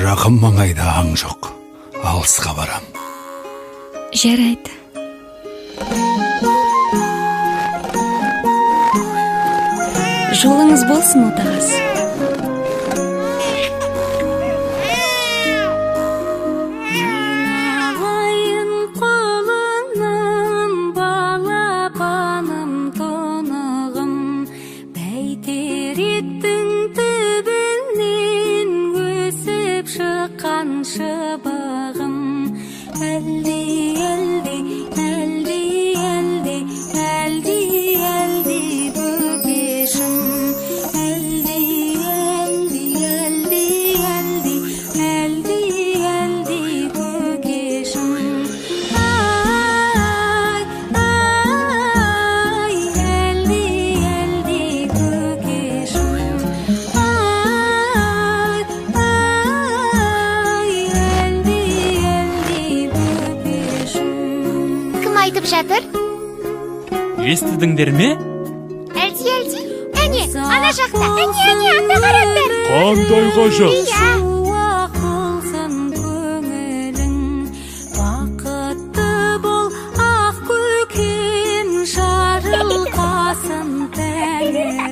Жақын маңайда аң жоқ, алысқа барам. Жарайды. Жолыңыз болсын, отағасы. Айтып жатыр? Естідіңдер ме? Әлди. Әне, ана жақта. Әне, анда қараңдар. Қандай ғажап. Иә. Бақытты бол, ақ көкен жарылқасын тәңірім.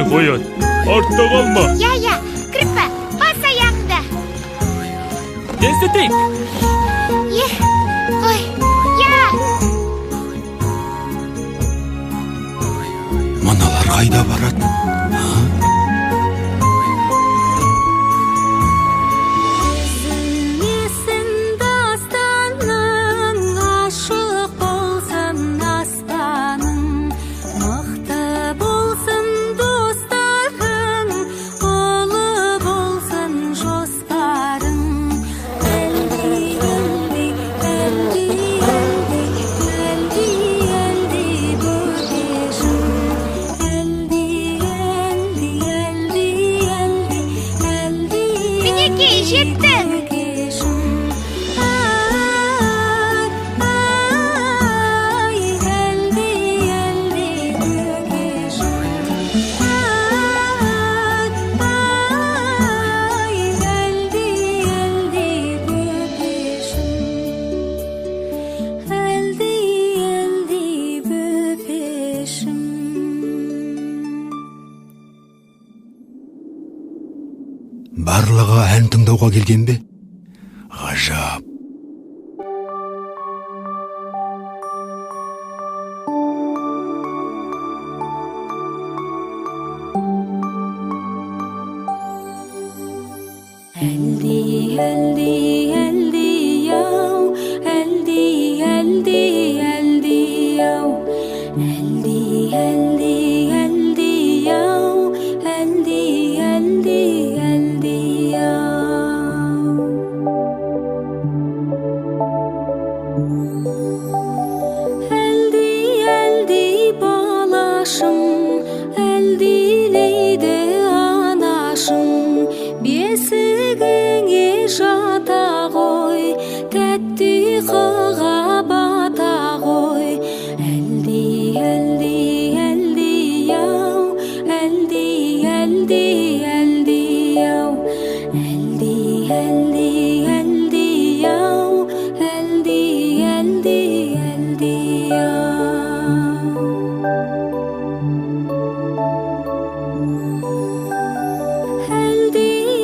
Қоян, артта қалма. Иә, кіріппі, бас аяғыңды. Тездетейік. Ой, иә. Мыналар қайда барады? Жеттің. Барлығы ән тыңдауға келген бе? Ғажап.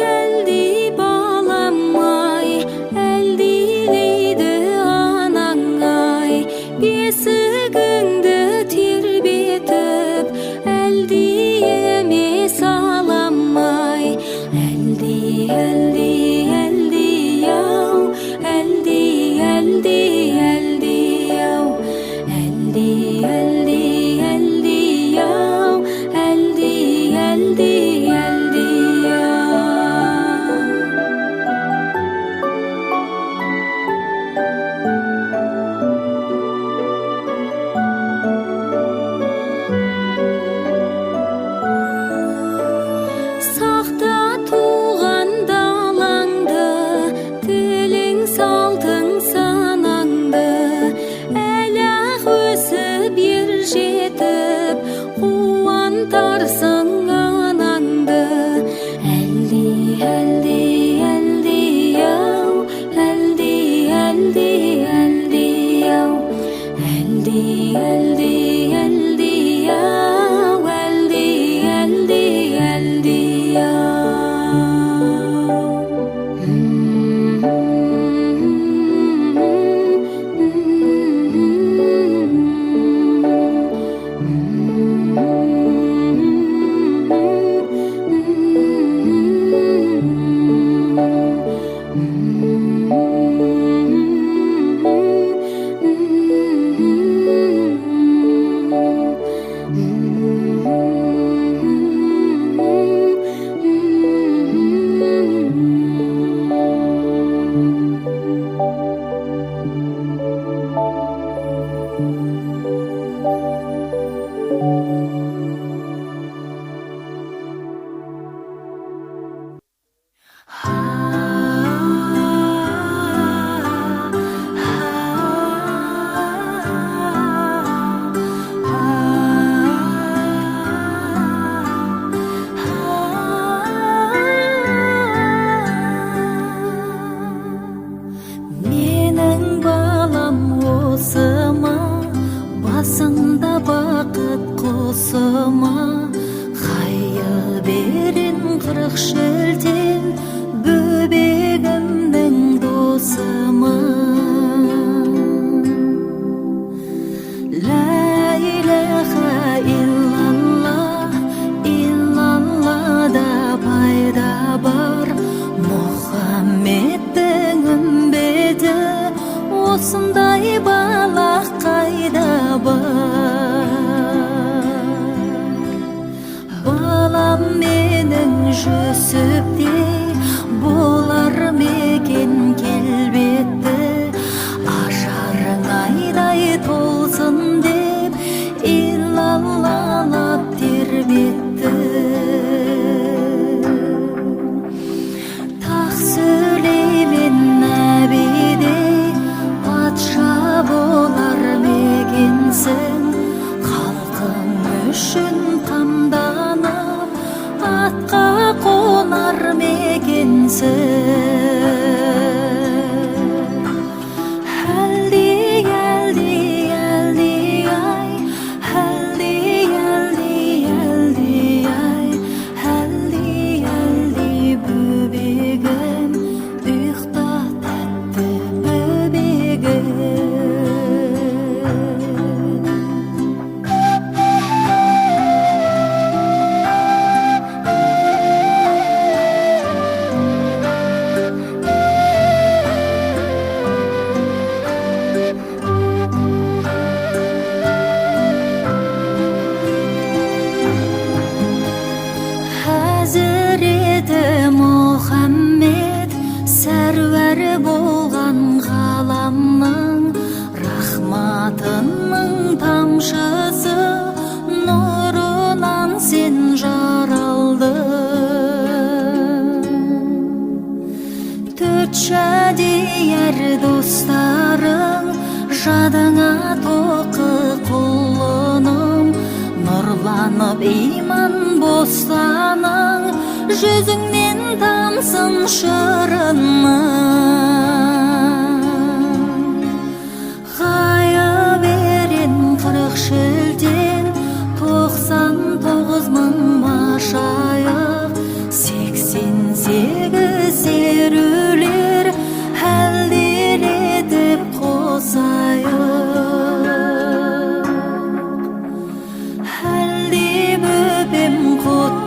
Әлди балам ай, әлдилейді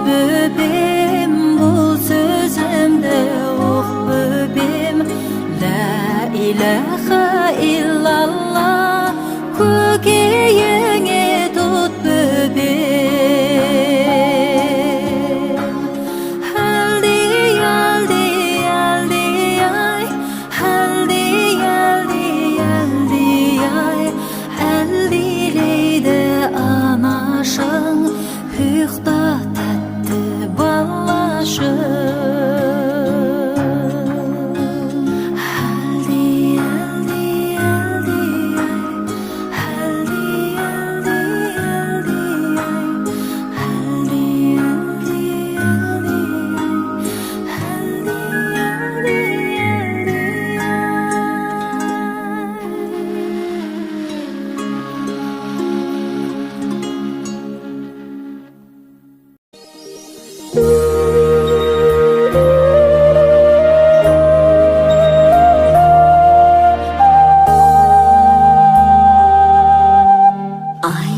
Böbem bu sözümde oh böbem ilaha illallah көкейіңе тұт бөбек әлдей әлдей әлдей ай әлдей әлдей әлдей ай әлдилейді анашың ұйықта тәтті балашың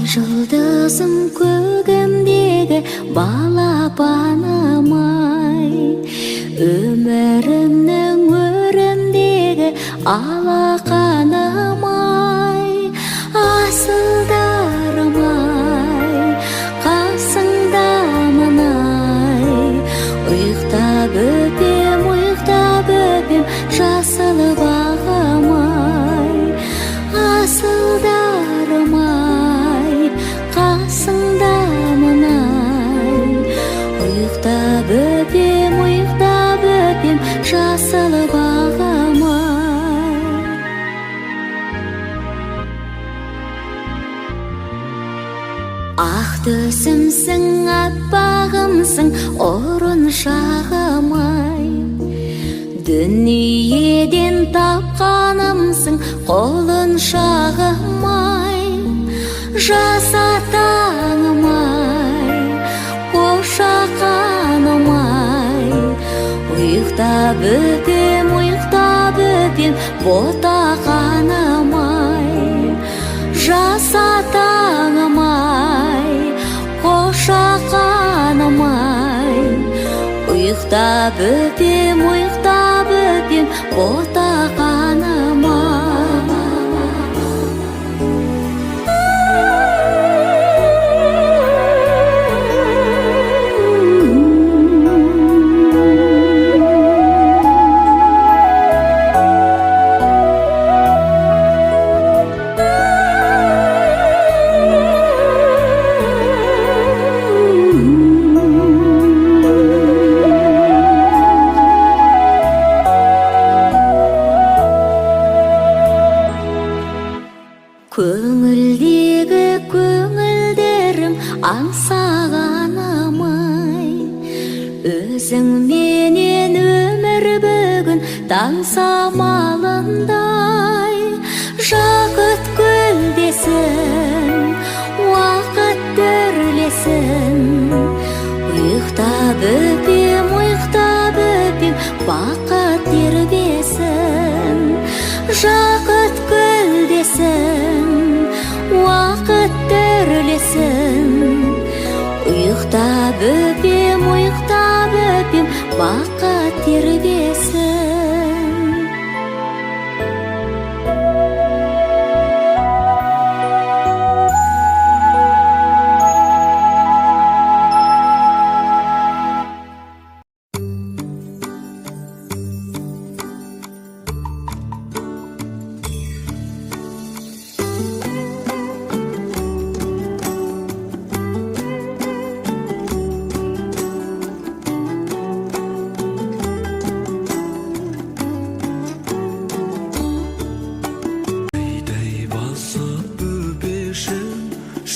Жұлдызым көгімдегі балапаным-ай өмірімнің өрімдегі алақаным-ай асылдарым-ай қасыңдамын-ай ұйықтап өпем жасыл бағым-ай асылдарым-ай қасыңдамын-ай ұйықтап өпем жасыл бағым-ай ақ төсімсің аппағымсың ұрыншағым-ай дүниеден тапқанымсың қолыншағым-ай жас атаңым-ай қошақаным-ай ұйықтап өпем ботақаным-ай жас атаңым-ай қошақаным-ай ұйықтап өпем ботақаным-ай көңілдегі көңілдерім аңсағаным-ай өзің менен өмір бүгін таң самалындай жақыт көлдесін уақыт төрлесін ұйықтап өпем бақыт тербесін жақыт көлдесін уақыт төрлесін ұйықтап өпем бақыт тербесін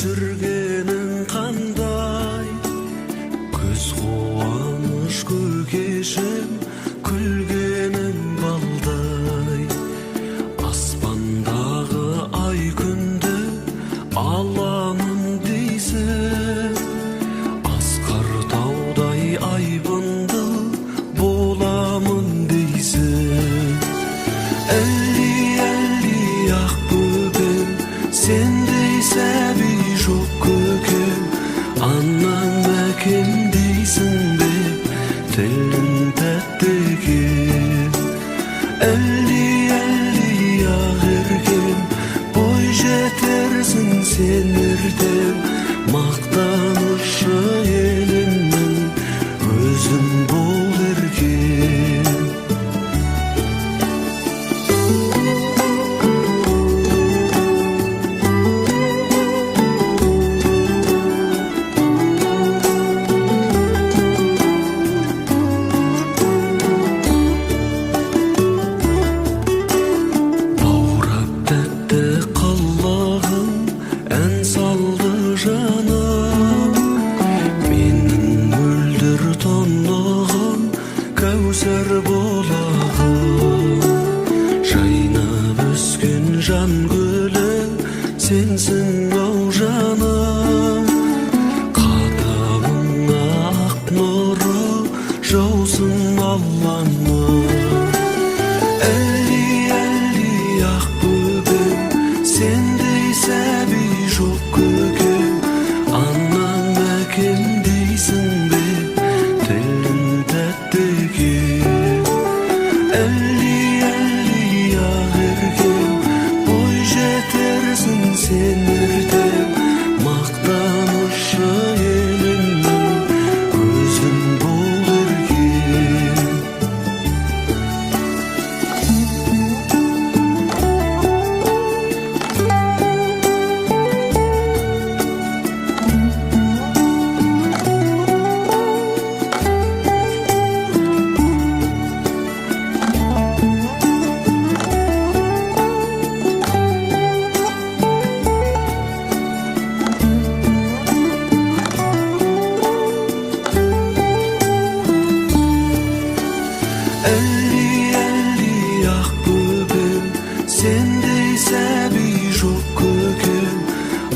жүргенің қандай көз қуаныш көгешім күлгенің балдай аспандағы ай күнді аламын дейсің асқар таудай айбынды боламын дейсің әлди ақ бөбем сендей сәби жоқ көкем анам әкем дейсің бе тілің тәтті екен әлди sen erdem, maqtaнышы elimnin özün bol ergem. Кәусәр болағым, жайнап өскен жан гүлі, сенсің ау жаным. Қадамыңа ақ нұры жаусын Алланың. Әлі ақ бөбем, сендей сәби жоқ көкем. Анам әкем дейсің бе, тілін тәттіген. Әлі ақ еркем, бой жетерсің сен ертең. Мақтанышы елімнің өзің бол еркем. Әлі ақ бөбем, сендей сәби жоқ көкем.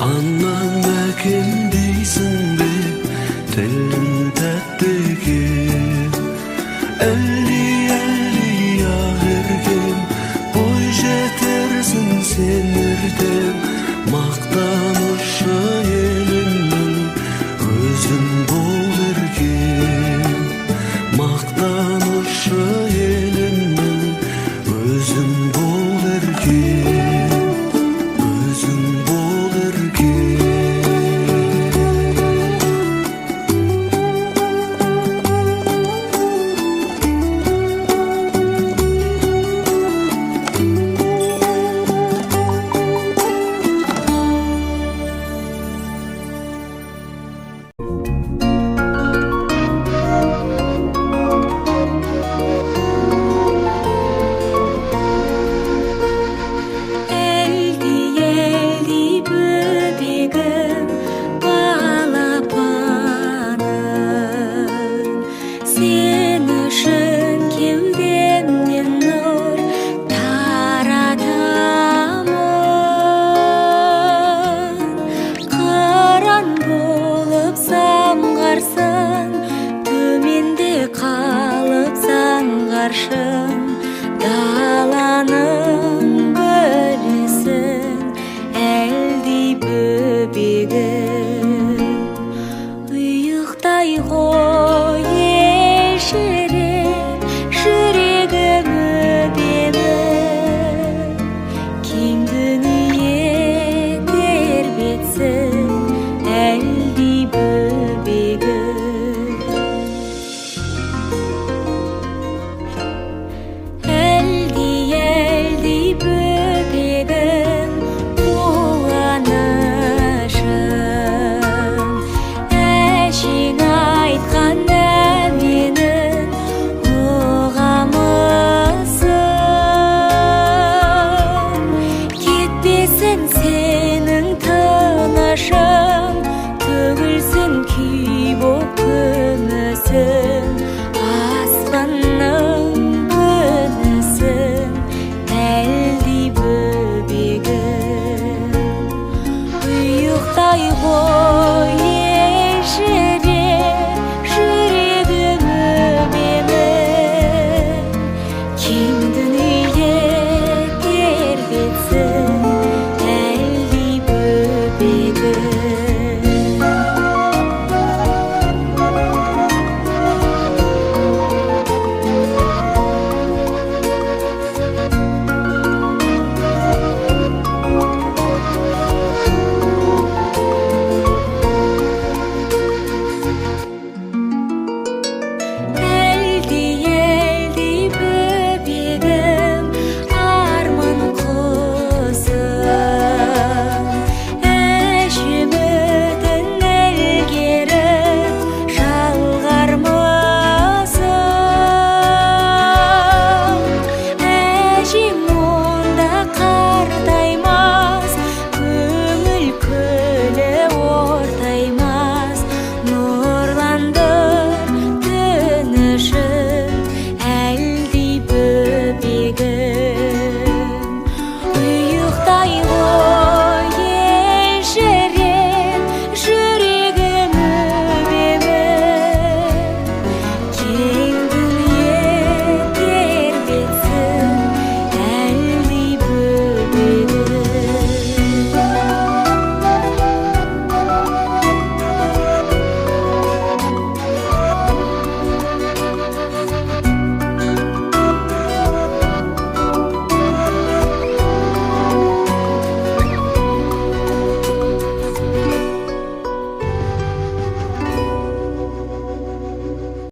Анам әкем дейсің бе, тілің тәттіген. Әлі ақ еркем, бой жетерсің сен ертең. Мақтанышы елімнің өзің бол еркем. Мақтанышы елімнің өзің бол